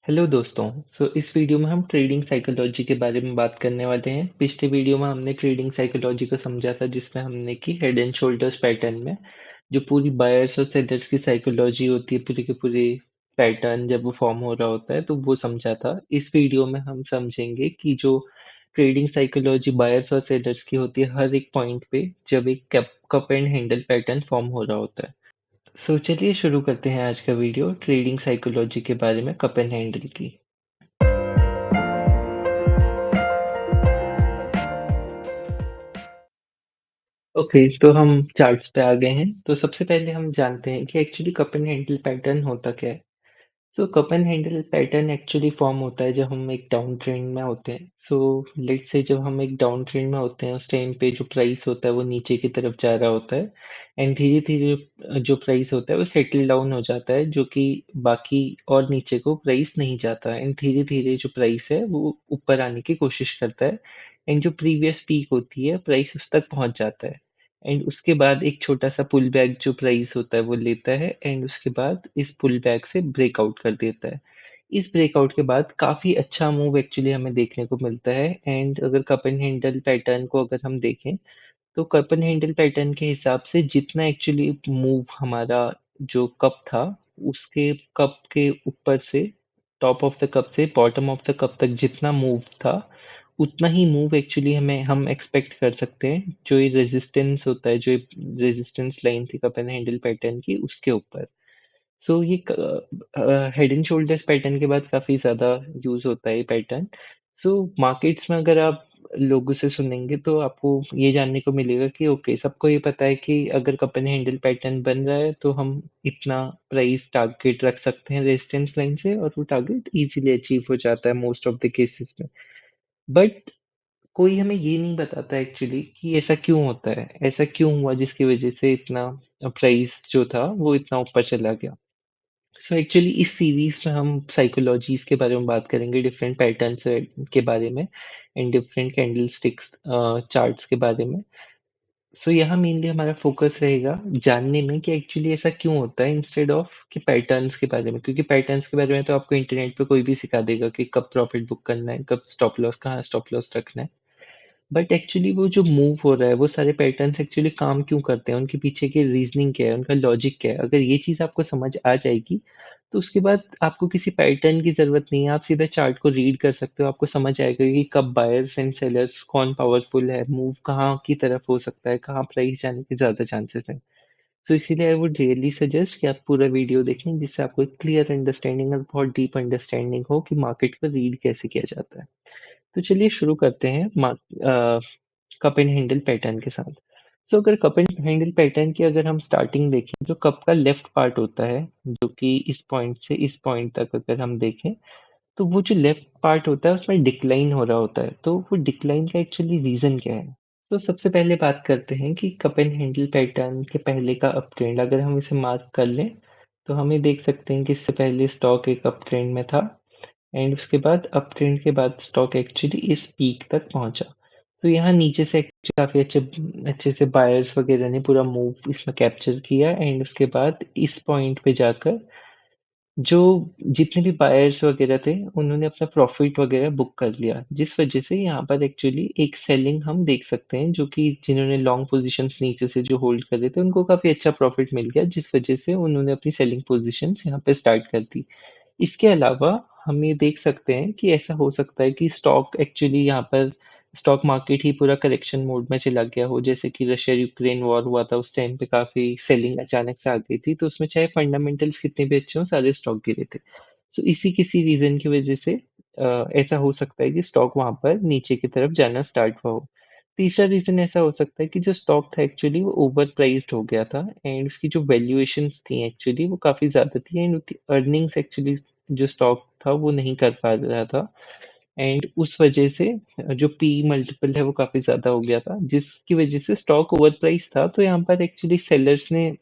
Hello दोस्तों। इस video में हम ट्रेडिंग साइकोलॉजी के बारे में बात करने वाले हैं। पिछले वीडियो में हमने ट्रेडिंग साइकोलॉजी को समझा था, जिसमें हमने की हेड एंड शोल्डर्स पैटर्न में जो पूरी बायर्स और सेलर्स की साइकोलॉजी होती है, पूरी की पूरी पैटर्न जब वो फॉर्म हो रहा होता है तो वो समझा था। इस वीडियो में हम समझेंगे कि जो ट्रेडिंग साइकोलॉजी बायर्स और सेलर्स की होती है हर एक पॉइंट पे, जब एक cup cup and handle pattern form हो रहा होता है। चलिए शुरू करते हैं आज का वीडियो ट्रेडिंग साइकोलॉजी के बारे में, कप एंड हैंडल की। ओके, तो हम चार्ट्स पे आ गए हैं। तो सबसे पहले हम जानते हैं कि actually cup and handle pattern होता क्या है। Cup and handle pattern actually form होता है जब हम एक डाउन ट्रेंड में होते हैं। लेट्स से जब हम एक डाउन ट्रेंड में होते हैं, उस टाइम पे जो प्राइस होता है वो नीचे की तरफ जा रहा होता है। एंड धीरे धीरे जो प्राइस होता है वो सेटल डाउन हो जाता है, जो कि बाकी और नीचे को प्राइस नहीं जाता। एंड धीरे धीरे जो प्राइस है वो ऊपर आने की कोशिश करता है। एंड जो प्रीवियस पीक होती है, प्राइस उस तक पहुंच जाता है। एंड उसके बाद एक छोटा सा पुल बैक जो प्राइस होता है वो लेता है, एंड उसके बाद इस पुल बैक से ब्रेकआउट कर देता है। इस ब्रेकआउट के बाद काफी अच्छा मूव एक्चुअली हमें देखने को मिलता है। एंड अगर कप एंड हैंडल पैटर्न को अगर हम देखें, तो कप एंड हैंडल पैटर्न के हिसाब से जितना एक्चुअली मूव हमारा जो कप था, उसके कप के ऊपर से, टॉप ऑफ द कप से बॉटम ऑफ द कप तक जितना मूव था, उतना ही मूव एक्चुअली हमें हम एक्सपेक्ट कर सकते हैं। जो ये रेजिस्टेंस होता है, जो रेजिस्टेंस लाइन थी कप एंड हैंडल पैटर्न की, उसके ऊपर। ये हेड एंड शोल्डर्स पैटर्न के बाद काफी ज्यादा यूज होता है ये पैटर्न। मार्केट्स में अगर आप लोगों से सुनेंगे तो आपको ये जानने को मिलेगा कि ओके, सबको ये पता है कि अगर कप एंड हैंडल पैटर्न बन रहा है तो हम इतना प्राइस टारगेट रख सकते हैं रेजिस्टेंस लाइन से, और वो टारगेट इजीली अचीव हो जाता है मोस्ट ऑफ द केसेस में। बट कोई हमें ये नहीं बताता एक्चुअली कि ऐसा क्यों होता है, ऐसा क्यों हुआ जिसकी वजह से इतना प्राइस जो था वो इतना ऊपर चला गया। एक्चुअली इस सीरीज में हम साइकोलॉजीज के बारे में बात करेंगे, डिफरेंट पैटर्न्स के बारे में, and different candle sticks charts के बारे में। यहाँ मेनली हमारा फोकस रहेगा जानने में कि एक्चुअली ऐसा क्यों होता है, इंस्टेड ऑफ कि पैटर्न्स के बारे में, क्योंकि पैटर्न्स के बारे में तो आपको इंटरनेट पे कोई भी सिखा देगा कि कब प्रॉफिट बुक करना है, कब स्टॉप लॉस, कहाँ स्टॉप लॉस रखना है। बट एक्चुअली वो जो मूव हो रहा है, वो सारे पैटर्न्स एक्चुअली काम क्यों करते हैं, उनके पीछे की रीजनिंग क्या है, उनका लॉजिक क्या है, अगर ये चीज आपको समझ आ जाएगी तो उसके बाद आपको किसी पैटर्न की जरूरत नहीं है। आप सीधा चार्ट को रीड कर सकते हो, आपको समझ आएगा कि कब बायर्स एंड सेलर्स, कौन पावरफुल है, मूव कहाँ की तरफ हो सकता है, कहाँ प्राइस जाने के ज्यादा चांसेस हैं। इसीलिए आई वुड रियली सजेस्ट कि आप पूरा वीडियो देखें, जिससे आपको एक क्लियर अंडरस्टैंडिंग और बहुत डीप अंडरस्टैंडिंग हो कि मार्केट को रीड कैसे किया जाता है। चलिए शुरू करते हैं कप एंड हैंडल पैटर्न के साथ। अगर कप एंड हैंडल पैटर्न की अगर हम स्टार्टिंग देखें, जो कप का लेफ्ट पार्ट होता है, जो कि इस पॉइंट से इस पॉइंट तक अगर हम देखें, तो वो जो लेफ्ट पार्ट होता है उसमें डिक्लाइन हो रहा होता है। तो वो डिक्लाइन का एक्चुअली रीजन क्या है? सबसे पहले बात करते हैं कि कप एंड हैंडल पैटर्न के पहले का अप ट्रेंड अगर हम इसे मार्क कर लें, तो हमें देख सकते हैं कि इससे पहले स्टॉक एक अप ट्रेंड में था, एंड उसके बाद अप ट्रेंड के बाद स्टॉक एक्चुअली इस पीक तक पहुंचा। यहाँ नीचे से काफी अच्छे अच्छे से बायर्स वगैरह ने पूरा मूव इसमें कैप्चर किया, एंड उसके बाद इस पॉइंट पे जाकर जो जितने भी बायर्स वगैरह थे, उन्होंने अपना प्रॉफिट वगैरह बुक कर लिया, जिस वजह से यहाँ पर एक्चुअली एक सेलिंग हम देख सकते हैं, जो कि जिन्होंने लॉन्ग पोजीशंस नीचे से जो होल्ड कर रहे थे उनको काफी अच्छा प्रॉफिट मिल गया, जिस वजह से उन्होंने अपनी सेलिंग पोजीशंस यहाँ पे स्टार्ट कर दी। इसके अलावा हम ये देख सकते हैं कि ऐसा हो सकता है कि स्टॉक एक्चुअली यहाँ पर स्टॉक मार्केट ही पूरा करेक्शन मोड में चला गया हो, जैसे कि रशिया यूक्रेन वॉर हुआ था, उस टाइम पे काफी सेलिंग अचानक से आ गई थी, तो उसमें चाहे फंडामेंटल्स कितने भी अच्छे हों, सारे स्टॉक गिरे थे। इसी किसी रीजन की वजह से ऐसा हो सकता है कि स्टॉक वहां पर नीचे की तरफ जाना स्टार्ट हुआ हो। तीसरा रीजन ऐसा हो सकता है कि जो स्टॉक था एक्चुअली वो ओवर प्राइस्ड हो गया था, एंड उसकी जो वैल्यूएशंस थी एक्चुअली वो काफी ज्यादा थी, एंड अर्निंग्स एक्चुअली जो स्टॉक था वो नहीं कर पा रहा था, एंड उस वजह से जो पी मल्टीपल है वो काफी ज्यादा हो गया था, जिसकी वजह से स्टॉक ओवर प्राइस था। तो यहाँ पर एक्चुअली सेलर्स ने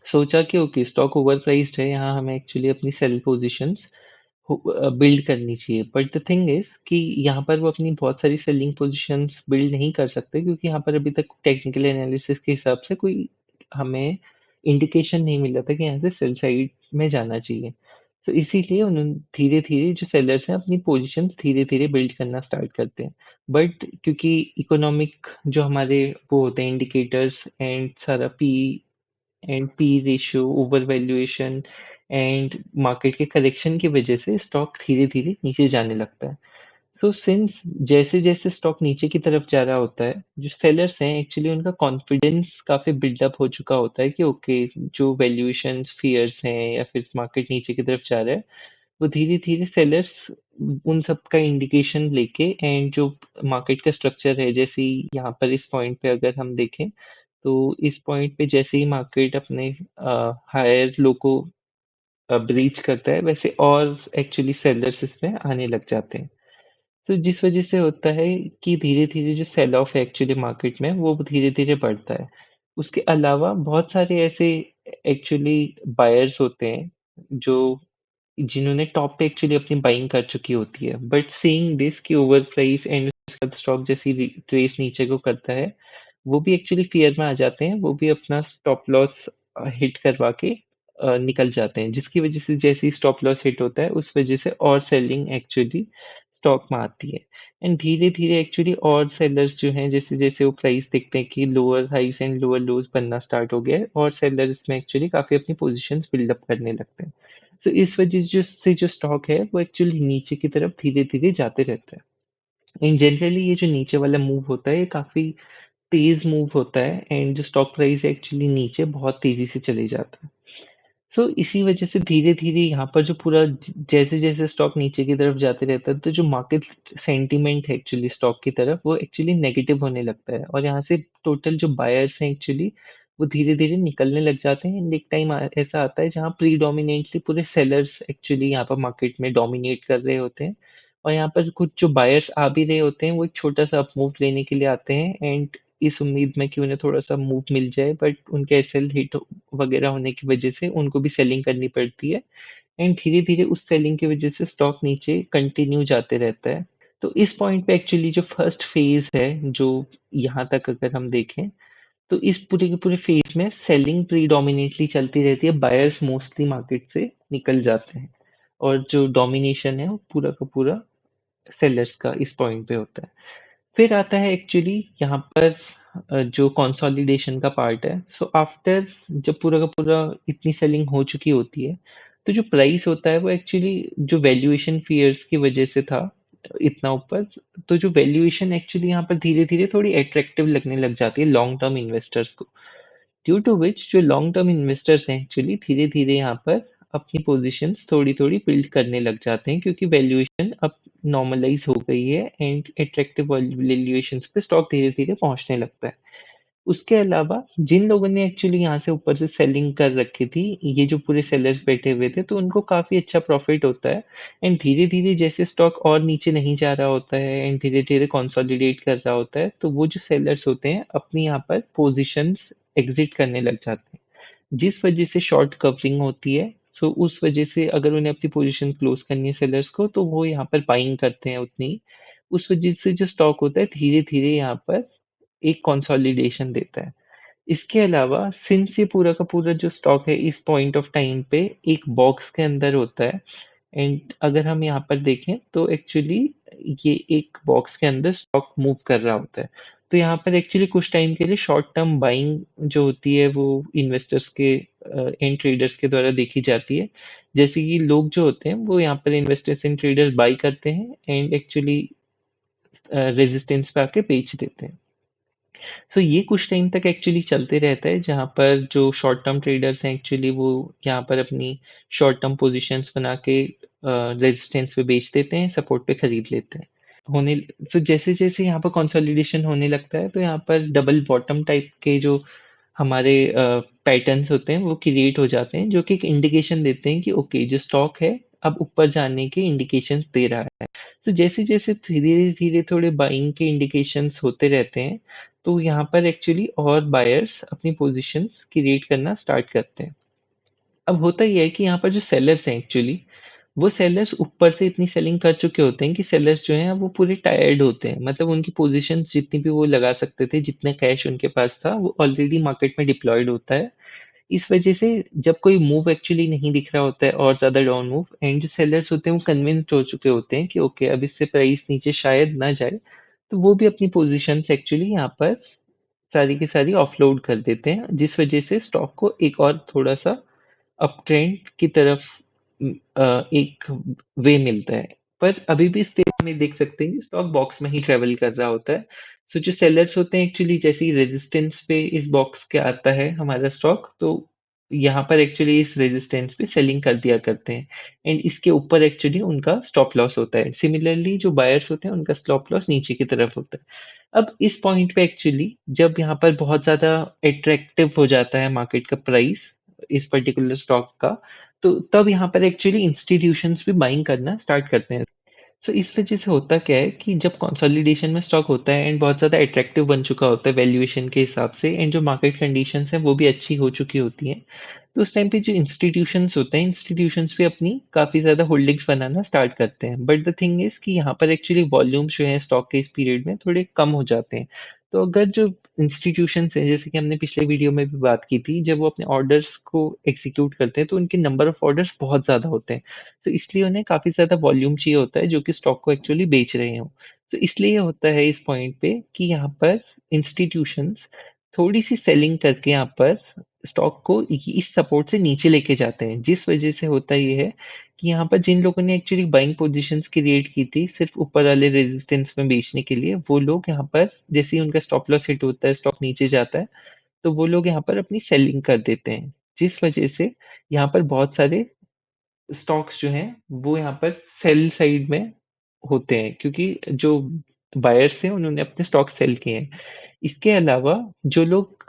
सोचा कि ओके, स्टॉक ओवर प्राइस्ड है, यहाँ हमें एक्चुअली अपनी सेल पोजीशंस बिल्ड करनी चाहिए। बट द थिंग इज कि यहाँ पर वो अपनी बहुत सारी सेलिंग पोजीशंस बिल्ड नहीं कर सकते, क्योंकि यहाँ पर अभी तक टेक्निकल एनालिसिस के हिसाब से कोई हमें इंडिकेशन नहीं मिला था कि यहाँ से सेल साइड में जाना चाहिए। सो इसीलिए उन्होंने धीरे-धीरे जो सेलर्स हैं अपनी पोज़ीशंस धीरे-धीरे बिल्ड करना स्टार्ट करते हैं। बट क्योंकि इकोनॉमिक जो हमारे वो होते हैं इंडिकेटर्स एंड सारा P and P ratio, over valuation and market के करेक्शन की वजह से स्टॉक धीरे-धीरे नीचे जाने लगता है। तो सिंस जैसे-जैसे स्टॉक नीचे की तरफ जा रहा होता है, जो सेलर्स हैं एक्चुअली उनका कॉन्फिडेंस काफ़ी बिल्डअप हो चुका होता है कि ओके जो वैल्यूएशंस फियर्स हैं या फिर मार्केट नीचे की तरफ जा रहा है, वो धीरे-धीरे सेलर्स उन सब का इंडिकेशन लेके एंड जो मार्केट का स्ट्रक्चर है, जैसे ही यहाँ पर इस पॉइंट पे अगर हम देखें, तो इस पॉइंट पे जैसे ही मार्केट अपने हायर लो को ब्रीच करता है, वैसे और एक्चुअली सेलर्स इसमें आने लग जाते हैं। तो जिस वजह से होता है कि धीरे-धीरे जो सेल ऑफ है एक्चुअली मार्केट में वो धीरे-धीरे बढ़ता है। उसके अलावा बहुत सारे ऐसे एक्चुअली बायर्स होते हैं जो जिन्होंने टॉप पे एक्चुअली अपनी बाइंग कर चुकी होती है। बट सीइंग दिस कि ओवर प्राइस एंड उसके बाद स्टॉक जैसे ही ट्रेस नीचे को करता है, वो भी एक्चुअली फ़ियर में आ जाते हैं, वो भी अपना स्टॉप लॉस हिट करवा के निकल जाते हैं, जिसकी वज़ह से जैसे ही स्टॉप लॉस हिट होता है, उस वज़ह से और सेलिंग एक्चुअली स्टॉक में आती है। एंड धीरे-धीरे एक्चुअली और सेलर्स जो हैं, जैसे-जैसे वो प्राइस देखते हैं कि lower highs and lower lows बनना स्टार्ट हो गया है और सेलर इसमें एक्चुअली काफ़ी अपनी पोज़ीशंस बिल्ड अप करने लगते हैं। सो इस वज़ह से जो स्टॉक है, वो एक्चुअली नीचे की तरफ धीरे-धीरे जाते रहता है। एंड जनरली ये जो नीचे वाला मूव होता है, ये काफ़ी तेज़ मूव होता है एंड जो स्टॉक प्राइस है एक्चुअली नीचे बहुत तेज़ी से चले जाता है। सो इसी वजह से धीरे-धीरे यहाँ पर जो पूरा जैसे-जैसे स्टॉक नीचे की तरफ जाते रहता है, तो जो मार्केट सेंटीमेंट है एक्चुअली स्टॉक की तरफ, वो एक्चुअली नेगेटिव होने लगता है और यहाँ से टोटल जो बायर्स हैं एक्चुअली, वो धीरे-धीरे निकलने लग जाते हैं एंड एक टाइम ऐसा आता है जहाँ प्रीडोमिनेंटली पूरे सेलर्स एक्चुअली यहाँ पर मार्केट में डोमिनेट कर रहे होते हैं और यहाँ पर कुछ जो बायर्स आ भी रहे होते हैं, वो एक छोटा-सा अप मूव लेने के लिए आते हैं एंड इस उम्मीद में कि उन्हें थोड़ा-सा मूव मिल जाए, बट उनके एसएल हिट वगैरह होने की वजह से उनको भी सेलिंग करनी पड़ती है एंड धीरे-धीरे उस सेलिंग की वजह से स्टॉक नीचे कंटिन्यू जाते रहता है। तो इस पॉइंट पे एक्चुअली जो फर्स्ट फेज़ है, जो यहाँ तक अगर हम देखें, तो इस पूरे के पूरे फेज़ में सेलिंग प्रीडोमिनेटली चलती रहती है, बायर्स मोस्टली मार्केट से निकल जाते हैं और जो डोमिनेशन है, वो पूरा का पूरा सेलर्स का इस पॉइंट पे होता है। फिर आता है एक्चुअली यहाँ पर जो कंसोलिडेशन का पार्ट है। सो आफ्टर जब पूरा का पूरा इतनी सेलिंग हो चुकी होती है, तो जो प्राइस होता है वो एक्चुअली जो वैल्यूएशन फियर्स की वजह से था इतना ऊपर, तो जो वैल्यूएशन एक्चुअली यहाँ पर धीरे-धीरे थोड़ी अट्रैक्टिव लगने लग जाती है लॉन्ग टर्म इन्वेस्टर्स को। ड्यू टू व्हिच जो लॉन्ग टर्म इन्वेस्टर्स हैं एक्चुअली धीरे-धीरे यहाँ पर अपनी पोज़ीशंस थोड़ी-थोड़ी बिल्ड करने लग जाते हैं क्योंकि वैल्यूएशन अब नॉर्मलाइज़ हो गई है एंड अट्रैक्टिव वैल्यूएशंस पे स्टॉक धीरे-धीरे पहुँचने लगता है। उसके अलावा जिन लोगों ने एक्चुअली यहाँ से ऊपर से सेलिंग कर रखी थी, ये जो पूरे सेलर्स बैठे हुए थे, तो उनको काफ़ी अच्छा प्रॉफ़िट होता है एंड धीरे-धीरे जैसे स्टॉक और नीचे नहीं जा रहा होता है एंड धीरे-धीरे कंसोलिडेट कर रहा होता है, तो वो जो सेलर्स होते हैं, अपनी यहाँ पर पोज़ीशंस एग्ज़िट करने लग जाते हैं। जिस वजह से शॉर्ट कवरिंग होती है, सो उस वजह से अगर उन्हें अपनी पोज़ीशन क्लोज़ करनी है सेलर्स को, तो वो यहाँ पर बाइंग करते हैं उतनी। उस वजह से जो स्टॉक होता है, धीरे-धीरे यहाँ पर एक कंसोलिडेशन देता है। इसके अलावा सिंस ये पूरा का पूरा जो स्टॉक है इस पॉइंट ऑफ टाइम पे एक बॉक्स के अंदर होता है एंड अगर हम यहाँ पर देखें तो एक्चुअली ये एक बॉक्स के अंदर स्टॉक मूव कर रहा होता है। तो यहाँ पर एक्चुअली कुछ टाइम के लिए शॉर्ट टर्म बाइंग जो होती है वो इन्वेस्टर्स के एंड ट्रेडर्स के द्वारा देखी जाती है। जैसे कि लोग जो होते हैं वो यहाँ पर इन्वेस्टर्स एंड ट्रेडर्स बाई करते हैं एंड एक्चुअली रेजिस्टेंस पे आके बेच देते हैं। सो ये कुछ टाइम तक एक्चुअली चलते रहता है जहाँ पर जो शॉर्ट टर्म ट्रेडर्स हैं एक्चुअली वो यहाँ पर अपनी शॉर्ट टर्म पोजीशंस बना के रेजिस्टेंस पे बेच देते हैं, सपोर्ट पे खरीद लेते हैं। होने सो जैसे-जैसे यहाँ पर कंसोलिडेशन होने लगता है तो यहाँ पर डबल बॉटम टाइप के जो हमारे पैटर्न्स होते हैं वो क्रिएट हो जाते हैं जो कि एक इंडिकेशन देते हैं कि ओके जो स्टॉक है अब ऊपर जाने के इंडिकेशंस दे रहा है। सो जैसे-जैसे धीरे-धीरे थोड़े बाइंग के इंडिकेशंस होते रहते हैं, तो यहाँ पर एक्चुअली और बायर्स अपनी पोज़ीशंस क्रिएट करना स्टार्ट करते हैं। अब होता ये है कि यहाँ पर जो सेलर्स हैं एक्चुअली, वो सेलर्स ऊपर से इतनी सेलिंग कर चुके होते हैं कि सेलर्स जो हैं वो पूरे टायर्ड होते हैं। मतलब उनकी पोज़ीशंस जितनी भी वो लगा सकते थे, जितना कैश उनके पास था, वो ऑलरेडी मार्केट में डिप्लॉयड होता है इस वजह से जब कोई मूव एक्चुअली नहीं दिख रहा होता है और ज़्यादा डाउन मूव एंड जो सेलर्स होते हैं वो कन्विंस्ड हो चुके होते हैं कि ओके अब इससे प्राइस नीचे शायद ना जाए, तो वो भी अपनी पोज़ीशंस एक्चुअली यहाँ पर सारी की सारी ऑफलोड कर देते हैं, जिस वजह से स्टॉक को एक और थोड़ा-सा अप ट्रेंड की तरफ एक वे मिलता है। पर अभी भी स्टेज में देख सकते हैं कि स्टॉक बॉक्स में ही ट्रेवल कर रहा होता है। सो जो सेलर्स होते हैं एक्चुअली जैसे ही रेजिस्टेंस पे इस बॉक्स के आता है हमारा स्टॉक, तो यहाँ पर एक्चुअली इस रेजिस्टेंस पे सेलिंग कर दिया करते हैं एंड इसके ऊपर एक्चुअली उनका स्टॉप लॉस होता है। सिमिलरली जो बायर्स होते हैं उनका स्टॉप लॉस नीचे की तरफ होता है। अब इस पॉइंट पे एक्चुअली जब यहाँ पर बहुत ज़्यादा अट्रैक्टिव हो जाता है मार्केट का प्राइस इस पर्टिकुलर स्टॉक का, तो तब यहाँ पर एक्चुअली इंस्टीट्यूशंस भी बाइंग करना स्टार्ट करते हैं। सो इस वजह से होता क्या है कि जब कंसोलिडेशन में स्टॉक होता है एंड बहुत ज़्यादा अट्रैक्टिव बन चुका होता है वैल्यूएशन के हिसाब से एंड जो मार्केट कंडीशंस हैं वो भी अच्छी हो चुकी होती हैं, तो उस टाइम पे जो इंस्टीट्यूशंस होते हैं, इंस्टीट्यूशंस भी अपनी काफ़ी ज़्यादा होल्डिंग्स बनाना स्टार्ट करते हैं। बट द थिंग इज़ कि यहाँ पर एक्चुअली वॉल्यूम्स जो हैं स्टॉक के इस पीरियड में थोड़े कम हो जाते हैं। तो अगर जो इंस्टीट्यूशंस हैं, जैसे कि हमने पिछले वीडियो में भी बात की थी, जब वो अपने ऑर्डर्स को एग्ज़ीक्यूट करते हैं, तो उनके नंबर ऑफ ऑर्डर्स बहुत ज़्यादा होते हैं। तो इसलिए उन्हें काफ़ी ज़्यादा वॉल्यूम चाहिए होता है, जो कि स्टॉक को एक्चुअली बेच रहे हों। तो इसलिए ये होता है इस पॉइंट पे कि यहाँ पर इंस्टीट्यूशंस थोड़ी-सी सेलिंग करके यहाँ पर स्टॉक को इस सपोर्ट से नीचे लेके जाते हैं, जिस वजह से होता ये है कि यहाँ पर जिन लोगों ने एक्चुअली बाइंग पोजीशंस क्रिएट की थी सिर्फ ऊपर वाले रेजिस्टेंस में बेचने के लिए, वो लोग यहाँ पर जैसे ही उनका स्टॉप लॉस हिट होता है, स्टॉक नीचे जाता है, तो वो लोग यहाँ पर अपनी सेलिंग कर देते हैं, जिस वजह से यहाँ पर बहुत सारे स्टॉक्स जो हैं, वो यहाँ पर सेल साइड में होते हैं क्योंकि जो बायर्स थे उन्होंने अपने स्टॉक सेल किए हैं। इसके अलावा जो लोग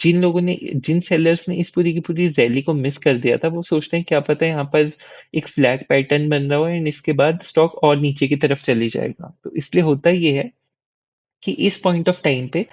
जिन सेलर्स ने इस पूरी की पूरी रैली को मिस कर दिया था, वो सोचते हैं क्या पता यहाँ पर एक फ्लैग पैटर्न बन रहा हो एंड इसके बाद स्टॉक और नीचे की तरफ चली जाएगा। तो इसलिए होता ये है कि इस पॉइंट ऑफ टाइम पे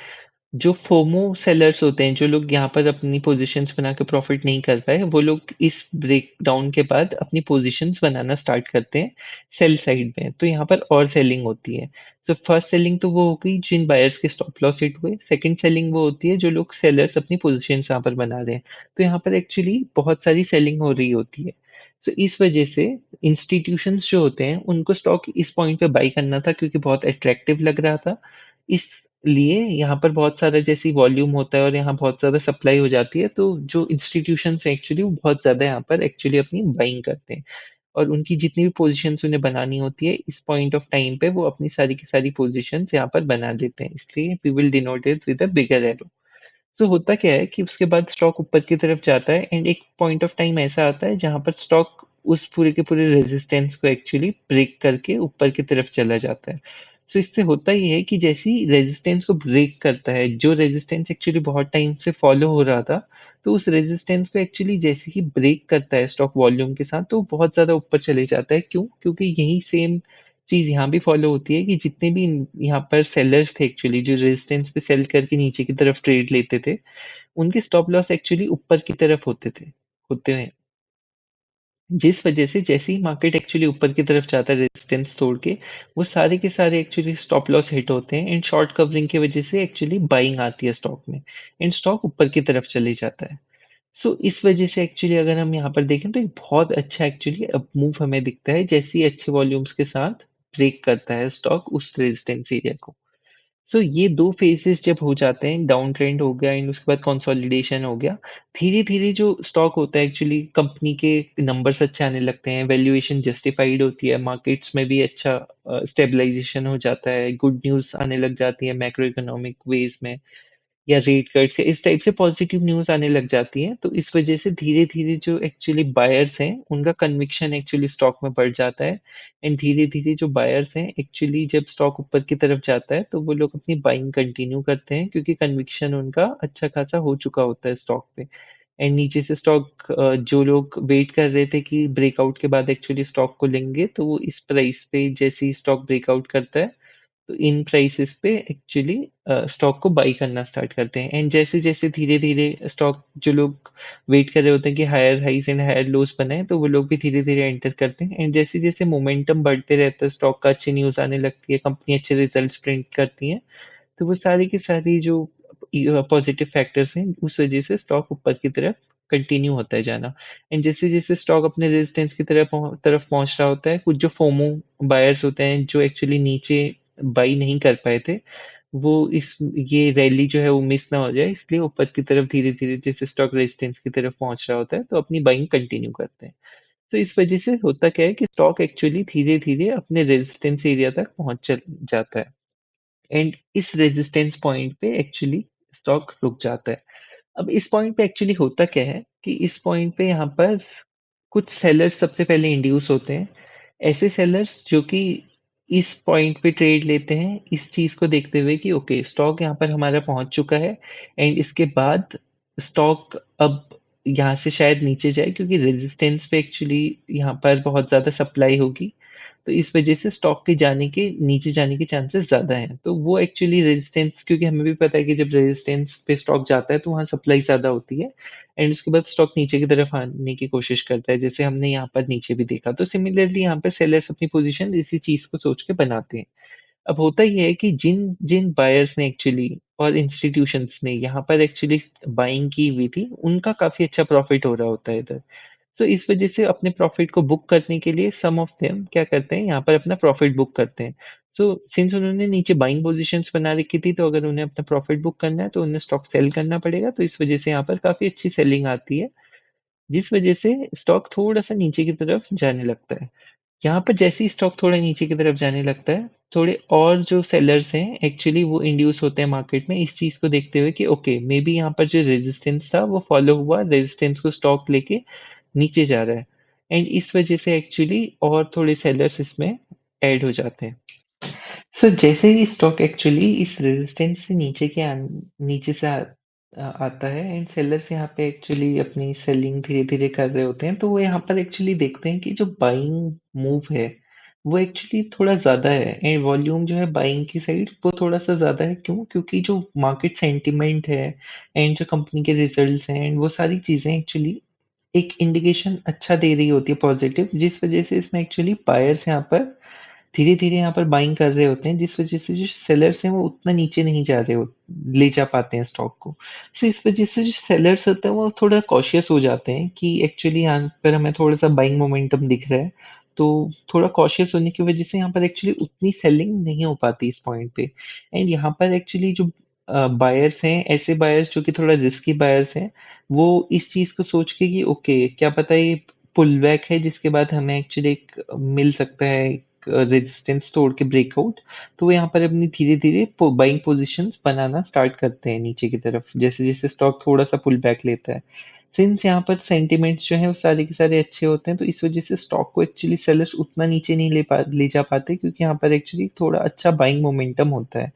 जो फोमो सेलर्स होते हैं, जो लोग यहाँ पर अपनी पोजीशंस बना के प्रॉफिट नहीं कर पाए, वो लोग इस ब्रेकडाउन के बाद अपनी पोजीशंस बनाना स्टार्ट करते हैं सेल साइड में। तो यहाँ पर और सेलिंग होती है। सो फर्स्ट सेलिंग तो वो हो गई जिन बायर्स के स्टॉप लॉस हिट हुए। सेकंड सेलिंग वो होती है जो लोग सेलर्स अपनी पोजीशंस यहाँ पर बना रहे हैं। तो यहाँ पर एक्चुअली बहुत सारी सेलिंग हो रही होती है। सो इस वजह से इंस्टीट्यूशंस जो होते हैं, उनको स्टॉक इस पॉइंट पे बाई करना था क्योंकि बहुत अट्रैक्टिव लग रहा था। इसलिए यहाँ पर बहुत सारा जैसे वॉल्यूम होता है और यहाँ बहुत ज़्यादा सप्लाई हो जाती है, तो जो इंस्टीट्यूशंस हैं एक्चुअली वो बहुत ज़्यादा यहाँ पर एक्चुअली अपनी बाइंग करते हैं और उनकी जितनी भी पोजीशंस उन्हें बनानी होती है, इस पॉइंट ऑफ टाइम पे वो अपनी सारी की सारी पोजीशंस यहाँ पर बना देते हैं। इसलिए we will denote it with a bigger arrow. So होता क्या है कि उसके बाद स्टॉक ऊपर की तरफ जाता है एंड एक पॉइंट ऑफ टाइम ऐसा आता है जहाँ पर स्टॉक उस पूरे के पूरे रेजिस्टेंस को एक्चुअली ब्रेक करके ऊपर की तरफ चला जाता है। सो इससे होता ये है कि जैसे ही रेजिस्टेंस को ब्रेक करता है, जो रेजिस्टेंस एक्चुअली बहुत टाइम से फॉलो हो रहा था, तो उस रेजिस्टेंस को एक्चुअली जैसे ही ब्रेक करता है स्टॉक वॉल्यूम के साथ, तो बहुत ज़्यादा ऊपर चले जाता है। क्यों? क्योंकि यही सेम चीज़ यहाँ भी फॉलो होती है कि जितने भी यहाँ पर सेलर्स थे एक्चुअली जो रेजिस्टेंस पे सेल करके नीचे की तरफ ट्रेड लेते थे, उनके स्टॉप लॉस एक्चुअली ऊपर की तरफ होते हैं। जिस वजह से जैसे ही मार्केट एक्चुअली ऊपर की तरफ जाता है रेजिस्टेंस तोड़ के, वो सारे के सारे एक्चुअली स्टॉप लॉस हिट होते हैं एंड शॉर्ट कवरिंग की वजह से एक्चुअली बाइंग आती है स्टॉक में एंड स्टॉक ऊपर की तरफ चले जाता है। सो इस वजह से एक्चुअली अगर हम यहाँ पर देखें तो एक बहुत अच्छा एक्चुअली अब मूव हमें दिखता है जैसे ही अच्छे वॉल्यूम्स के साथ ब्रेक करता है स्टॉक उस रेजिस्टेंस एरिया को। सो ये 2 फेजेस जब हो जाते हैं, डाउन ट्रेंड हो गया एंड उसके बाद कंसोलिडेशन हो गया, धीरे-धीरे जो स्टॉक होता है एक्चुअली कंपनी के नंबर्स अच्छे आने लगते हैं, वैल्यूएशन जस्टिफाइड होती है, मार्केट्स में भी अच्छा स्टेबलाइजेशन हो जाता है, गुड न्यूज़ आने लग जाती है मैक्रो इकोनॉमिक वेज़ में। या रेट कट्स या इस टाइप से पॉजिटिव न्यूज़ आने लग जाती हैं, तो इस वजह से धीरे-धीरे जो एक्चुअली बायर्स हैं, उनका कन्विक्शन एक्चुअली स्टॉक में बढ़ जाता है एंड धीरे-धीरे जो बायर्स हैं, एक्चुअली जब स्टॉक ऊपर की तरफ जाता है, तो वो लोग अपनी बाइंग कंटिन्यू करते हैं क्योंकि कन्विक्शन उनका अच्छा खासा हो चुका होता है स्टॉक पे। एंड नीचे से स्टॉक जो लोग वेट कर रहे थे कि ब्रेकआउट के बाद एक्चुअली स्टॉक को लेंगे, तो वो इस प्राइस पे जैसे ही स्टॉक ब्रेकआउट करता है, तो इन प्राइसेस पे एक्चुअली स्टॉक को बाई करना स्टार्ट करते हैं एंड जैसे-जैसे धीरे-धीरे स्टॉक जो लोग वेट कर रहे होते हैं कि higher highs and higher lows बनाएँ, तो वो लोग भी धीरे-धीरे एंटर करते हैं एंड जैसे-जैसे मोमेंटम बढ़ते रहता है, स्टॉक का अच्छी न्यूज़ आने लगती है, कंपनी अच्छे रिजल्ट्स प्रिंट करती हैं, तो वो सारी की सारी जो पॉजिटिव फैक्टर्स हैं, उस वजह से स्टॉक ऊपर की तरफ कंटिन्यू होता है जाना। एंड जैसे-जैसे स्टॉक अपने रेजिस्टेंस की तरफ पहुँच रहा होता है, कुछ जो फोमो बायर्स होते हैं, जो एक्चुअली नीचे बाई नहीं कर पाए थे, वो इस ये रैली जो है वो मिस ना हो जाए, इसलिए ऊपर की तरफ धीरे-धीरे जैसे स्टॉक रेजिस्टेंस की तरफ पहुँच रहा होता है, तो अपनी बाइंग कंटिन्यू करते हैं। तो इस वजह से होता क्या है कि स्टॉक एक्चुअली धीरे-धीरे अपने रेजिस्टेंस एरिया तक पहुँच चल जाता है एंड इस रेजिस्टेंस पॉइंट पे एक्चुअली स्टॉक रुक जाता है। अब इस पॉइंट पे एक्चुअली होता क्या है कि इस पॉइंट पे यहाँ पर कुछ सेलर्स सबसे पहले इंड्यूस होते हैं। ऐसे सेलर्स जो कि इस पॉइंट पे ट्रेड लेते हैं, इस चीज़ को देखते हुए कि ओके स्टॉक यहाँ पर हमारा पहुँच चुका है एंड इसके बाद स्टॉक अब यहाँ से शायद नीचे जाए क्योंकि रेजिस्टेंस पे एक्चुअली यहाँ पर बहुत ज़्यादा सप्लाई होगी। तो इस वजह से स्टॉक के नीचे जाने के चांसेस ज़्यादा हैं। तो वो एक्चुअली रेजिस्टेंस क्योंकि हमें भी पता है कि जब रेजिस्टेंस पे स्टॉक जाता है तो वहाँ सप्लाई ज़्यादा होती है एंड उसके बाद स्टॉक नीचे की तरफ आने की कोशिश करता है, जैसे हमने यहाँ पर नीचे भी देखा। तो सिमिलरली यहाँ पे सेलर्स अपनी पोज़ीशन इसी चीज़ को सोच के बनाते हैं। अब होता ये है कि जिन जिन बायर्स ने एक्चुअली और इंस्टीट्यूशंस ने यहाँ पर एक्चुअली बाइंग की हुई थी, उनका काफ़ी अच्छा प्रॉफिट हो रहा होता है इधर। सो इस वजह से अपने प्रॉफिट को बुक करने के लिए सम ऑफ देम क्या करते हैं यहाँ पर अपना प्रॉफिट बुक करते हैं। सो सिंस उन्होंने नीचे बाइंग पोजीशंस बना रखी थी तो अगर उन्हें अपना प्रॉफिट बुक करना है तो उन्हें स्टॉक सेल करना पड़ेगा, तो इस वजह से यहाँ पर काफी अच्छी सेलिंग आती है जिस वजह से स्टॉक थोड़ा सा नीचे की तरफ जाने लगता है। यहाँ पर जैसे ही स्टॉक थोड़ा नीचे की तरफ जाने लगता है, थोड़े और जो सेलर्स हैं एक्चुअली वो इंड्यूस होते हैं मार्केट में इस चीज को देखते हुए कि ओके मे बी यहाँ पर जो रेजिस्टेंस था वो फॉलो हुआ, रेजिस्टेंस को स्टॉक लेके नीचे जा रहा है एंड इस वजह से एक्चुअली और थोड़े सेलर्स इसमें ऐड हो जाते हैं। सो जैसे ही स्टॉक एक्चुअली इस रेजिस्टेंस से नीचे से आता है एंड सेलर्स यहाँ पे एक्चुअली अपनी सेलिंग धीरे धीरे कर रहे होते हैं, तो वो यहाँ पर एक्चुअली देखते हैं कि जो बाइंग मूव है वो एक्चुअली थोड़ा ज्यादा है एंड वॉल्यूम जो है बाइंग की साइड वो थोड़ा सा ज्यादा है। क्यों? क्योंकि जो मार्केट सेंटिमेंट है एंड जो कंपनी के रिजल्ट्स हैं एंड वो सारी चीजें एक्चुअली एक इंडिकेशन अच्छा दे रही होती है पॉजिटिव, जिस वजह से इसमें एक्चुअली बायर्स यहाँ पर धीरे-धीरे यहाँ पर बाइंग कर रहे होते हैं, जिस वजह से जो सेलर्स हैं वो उतना नीचे नहीं जा रहे हो ले जा पाते हैं स्टॉक को। सो इस वजह से जो सेलर्स होते हैं वो थोड़ा कॉशियस हो जाते हैं कि एक्चुअली यहाँ पर हमें थोड़ा-सा बाइंग मोमेंटम दिख रहा है। तो थोड़ा कॉशियस होने की वजह से यहाँ पर एक्चुअली उतनी सेलिंग नहीं हो पाती इस पॉइंट पे। एंड यहाँ पर एक्चुअली जो बायर्स हैं, ऐसे बायर्स जो कि थोड़ा रिस्की बायर्स हैं, वो इस चीज़ को सोच के कि ओके क्या पता ये पुल बैक है जिसके बाद हमें एक्चुअली एक मिल सकता है रेजिस्टेंस तोड़ के ब्रेकआउट, तो वो यहाँ पर अपनी धीरे धीरे बाइंग पोजीशंस बनाना स्टार्ट करते हैं नीचे की तरफ जैसे जैसे स्टॉक थोड़ा सा पुल बैक लेता है। सिंस यहाँ पर सेंटिमेंट्स जो है वो सारे के सारे अच्छे होते हैं, तो इस वजह से स्टॉक को एक्चुअली सेलर्स उतना नीचे नहीं ले जा पाते क्योंकि यहाँ पर एक्चुअली थोड़ा अच्छा बाइंग मोमेंटम होता है।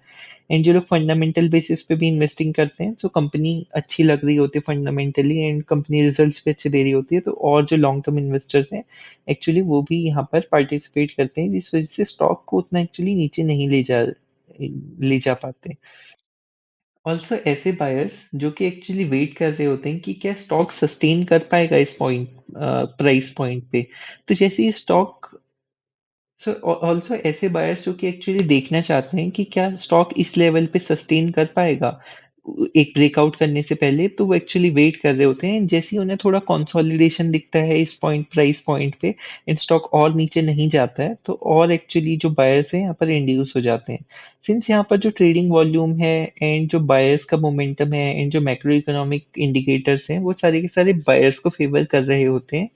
एंड जो लोग फंडामेंटल बेसिस पे भी इन्वेस्टिंग करते हैं, तो कंपनी अच्छी लग रही होती है फंडामेंटली एंड कंपनी रिजल्ट्स भी अच्छे दे रही होती है, तो और जो लॉन्ग टर्म इन्वेस्टर्स हैं एक्चुअली वो भी यहाँ पर पार्टिसिपेट करते हैं, जिस वजह से स्टॉक को उतना एक्चुअली नीचे नहीं ले जा पाते। ऑल्सो ऐसे बायर्स जो कि एक्चुअली वेट कर रहे होते हैं कि क्या स्टॉक सस्टेन कर पाएगा इस पॉइंट प्राइस पॉइंट पे। तो जैसे ही स्टॉक सो ऑल्सो ऐसे बायर्स जो कि एक्चुअली देखना चाहते हैं कि क्या स्टॉक इस लेवल पे सस्टेन कर पाएगा एक ब्रेकआउट करने से पहले, तो वो एक्चुअली वेट कर रहे होते हैं। जैसे ही उन्हें थोड़ा कंसोलिडेशन दिखता है इस प्राइस पॉइंट पे एंड स्टॉक और नीचे नहीं जाता है, तो और एक्चुअली जो बायर्स हैं यहाँ पर इंड्यूस हो जाते हैं। सिंस यहाँ पर जो ट्रेडिंग वॉल्यूम है एंड जो बायर्स का मोमेंटम है एंड जो मैक्रो इकोनॉमिक इंडिकेटर्स हैं वो सारे के सारे बायर्स को फेवर कर रहे होते हैं,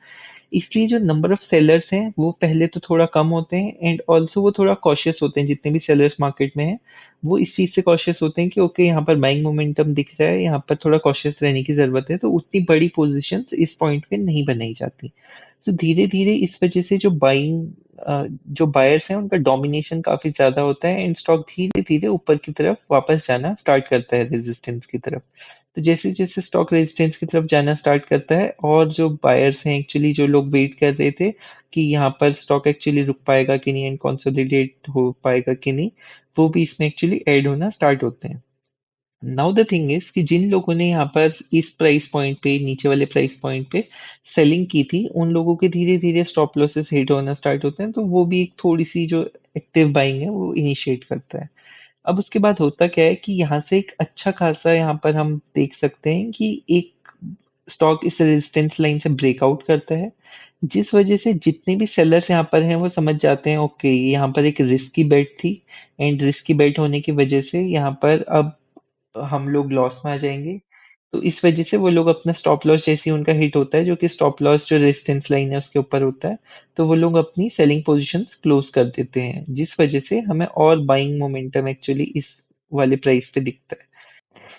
इसलिए जो नंबर ऑफ सेलर्स हैं वो पहले तो थोड़ा कम होते हैं एंड ऑल्सो वो थोड़ा कॉशियस होते हैं। जितने भी सेलर्स मार्केट में हैं वो इस चीज से कॉशियस होते हैं कि ओके यहाँ पर बाइंग मोमेंटम दिख रहा है, यहाँ पर थोड़ा कॉशियस रहने की जरूरत है, तो उतनी बड़ी पोजीशंस इस पॉइंट पे नहीं बनाई जाती। सो धीरे धीरे इस वजह से जो बायर्स हैं उनका डोमिनेशन काफी ज्यादा होता है एंड स्टॉक धीरे धीरे ऊपर की तरफ वापस जाना स्टार्ट करता है रेजिस्टेंस की तरफ। तो जैसे जैसे स्टॉक रेजिस्टेंस की तरफ जाना स्टार्ट करता है और जो बायर्स हैं एक्चुअली जो लोग वेट कर रहे थे कि यहाँ पर स्टॉक एक्चुअली रुक पाएगा कि नहीं एंड कंसोलिडेट हो पाएगा कि नहीं, वो भी इसमें एक्चुअली ऐड होना स्टार्ट होते हैं। नाउ द थिंग इज कि जिन लोगों ने यहाँ पर इस प्राइस पॉइंट पे नीचे वाले प्राइस पॉइंट पे सेलिंग की थी, उन लोगों के धीरे धीरे स्टॉप लॉसेस हिट होना स्टार्ट होते हैं, तो वो भी एक थोड़ी सी जो एक्टिव बाइंग है वो इनिशिएट करता है। अब उसके बाद होता क्या है कि यहाँ से एक अच्छा खासा यहाँ पर हम देख सकते हैं कि एक स्टॉक इस रेजिस्टेंस लाइन से ब्रेकआउट करता है, जिस वजह से जितने भी सेलर्स यहाँ पर हैं वो समझ जाते हैं ओके ये यहाँ पर एक रिस्की बेट थी एंड रिस्की बेट होने की वजह से यहाँ पर अब हम लोग लॉस में आ जाएंगे। तो इस वजह से वो लोग अपना स्टॉप लॉस जैसे ही उनका हिट होता है, जो कि स्टॉप लॉस जो रेजिस्टेंस लाइन है उसके ऊपर होता है, तो वो लोग अपनी सेलिंग पोजीशंस क्लोज कर देते हैं, जिस वजह से हमें और बाइंग मोमेंटम एक्चुअली इस वाले प्राइस पे दिखता है।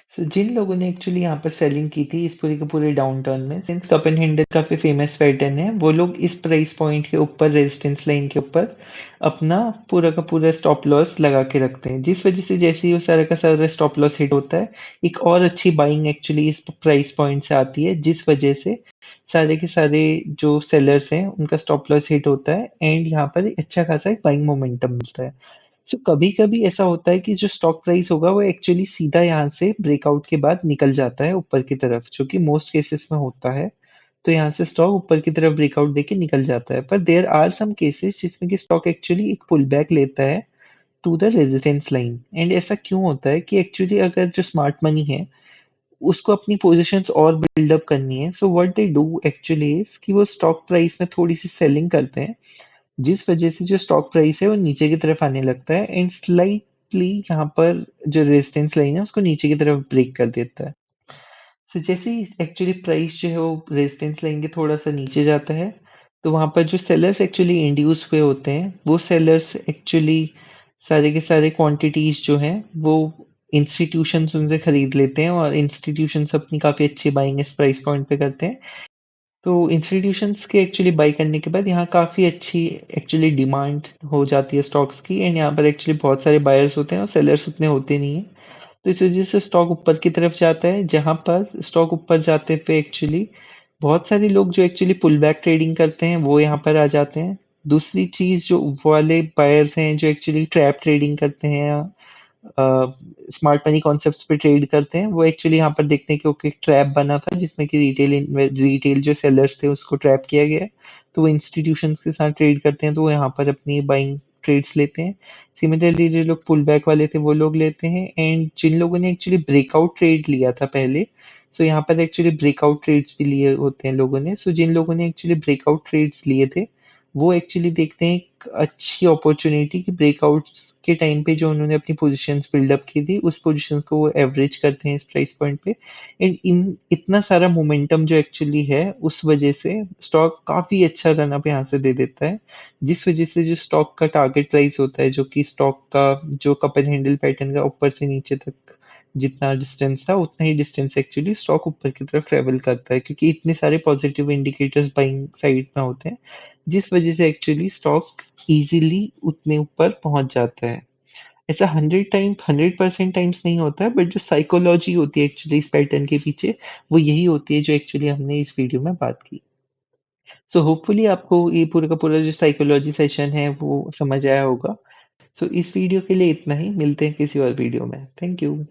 सो जिन लोगों ने एक्चुअली यहाँ पर सेलिंग की थी इस पूरे के पूरे डाउन टर्न में, सिंस कप एंड हैंडल काफी फेमस पैटर्न है, वो लोग इस प्राइस पॉइंट के ऊपर रेजिस्टेंस लाइन के ऊपर अपना पूरा का पूरा स्टॉप लॉस लगा के रखते हैं, जिस वजह से जैसे ही वो सारा का सारा स्टॉप लॉस हिट होता है, एक और अच्छी बाइंग एक्चुअली इस प्राइस पॉइंट से आती है, जिस वजह से सारे के सारे जो सेलर्स हैं उनका स्टॉप लॉस हिट होता है एंड यहाँ पर एक अच्छा खासा एक बाइंग मोमेंटम मिलता है। सो कभी-कभी ऐसा होता है कि जो स्टॉक प्राइस होगा वो एक्चुअली सीधा यहाँ से ब्रेकआउट के बाद निकल जाता है ऊपर की तरफ, जो कि मोस्ट केसेस में होता है। तो यहाँ से स्टॉक ऊपर की तरफ ब्रेकआउट देके निकल जाता है। पर देयर आर सम केसेस जिसमें कि स्टॉक एक्चुअली एक पुल बैक लेता है to the resistance line. And ऐसा क्यों होता है कि एक्चुअली अगर जो स्मार्ट मनी है उसको अपनी पोजीशंस और बिल्डअप करनी है, so what they do actually is कि वो स्टॉक प्राइस में थोड़ी सी सेलिंग करते हैं, जिस वजह से जो स्टॉक प्राइस है वो नीचे की तरफ आने लगता है एंड स्लाइटली यहाँ पर जो रेजिस्टेंस लाइन है उसको नीचे की तरफ ब्रेक कर देता है। सो जैसे ही एक्चुअली प्राइस जो है वो रेजिस्टेंस लाइन के थोड़ा सा नीचे जाता है, तो वहां पर जो सेलर्स एक्चुअली इंड्यूस हुए होते हैं वो सेलर्स एक्चुअली सारे के सारे क्वांटिटीज जो हैं वो इंस्टीट्यूशंस उनसे खरीद लेते हैं और इंस्टीट्यूशंस अपनी काफी अच्छी बाइंग इस प्राइस पॉइंट पे करते हैं। तो इंस्टीट्यूशंस के एक्चुअली बाई करने के बाद यहाँ काफ़ी अच्छी एक्चुअली डिमांड हो जाती है स्टॉक्स की एंड यहाँ पर एक्चुअली बहुत सारे बायर्स होते हैं और सेलर्स उतने होते नहीं हैं। तो इस वजह से स्टॉक ऊपर की तरफ जाता है, जहाँ पर स्टॉक ऊपर जाते पे एक्चुअली बहुत सारे लोग जो एक्चुअली पुल बैक ट्रेडिंग करते हैं वो यहाँ पर आ जाते हैं। दूसरी चीज़ जो वो वाले बायर्स हैं जो एक्चुअली ट्रैप ट्रेडिंग करते हैं स्मार्ट मनी कॉन्सेप्ट्स पे ट्रेड करते हैं, वो एक्चुअली यहाँ पर देखते हैं कि ओके ट्रैप बना था जिसमें कि रिटेल जो सेलर्स थे उसको ट्रैप किया गया है, तो वो इंस्टीट्यूशंस के साथ ट्रेड करते हैं, तो वो यहाँ पर अपनी बाइंग ट्रेड्स लेते हैं। सिमिलरली जो लोग पुल बैक वाले थे वो लोग लेते हैं एंड जिन लोगों ने एक्चुअली ब्रेकआउट ट्रेड लिया था पहले, सो यहाँ पर एक्चुअली ब्रेकआउट ट्रेड्स भी लिए होते हैं लोगों ने। सो जिन लोगों ने एक्चुअली ब्रेकआउट ट्रेड्स लिए थे वो एक्चुअली देखते हैं एक अच्छी अपॉर्चुनिटी कि ब्रेकआउट्स के टाइम पे जो उन्होंने अपनी पोजीशंस बिल्डअप की थी उस पोजीशंस को वो एवरेज करते हैं इस प्राइस पॉइंट पे एंड इन इतना सारा मोमेंटम जो एक्चुअली है उस वजह से स्टॉक काफी अच्छा रन अप यहाँ से दे देता है, जिस वजह से जो स्टॉक का टारगेट प्राइस होता है जो कि स्टॉक का जो कप एंड हैंडल पैटर्न का ऊपर से नीचे तक जितना डिस्टेंस था उतना ही डिस्टेंस एक्चुअली स्टॉक ऊपर की तरफ ट्रेवल करता है, क्योंकि इतने सारे पॉजिटिव इंडिकेटर्स बाइंग साइड में होते हैं, जिस वजह से एक्चुअली स्टॉक इजीली उतने ऊपर पहुंच जाता है। ऐसा 100% टाइम्स नहीं होता है, बट जो साइकोलॉजी होती है एक्चुअली इस पैटर्न के पीछे वो यही होती है जो एक्चुअली हमने इस वीडियो में बात की। सो होपफुली आपको ये पूरा का पूरा जो साइकोलॉजी सेशन है वो समझ आया होगा। सो इस वीडियो के लिए इतना ही, मिलते हैं किसी और वीडियो में। Thank you.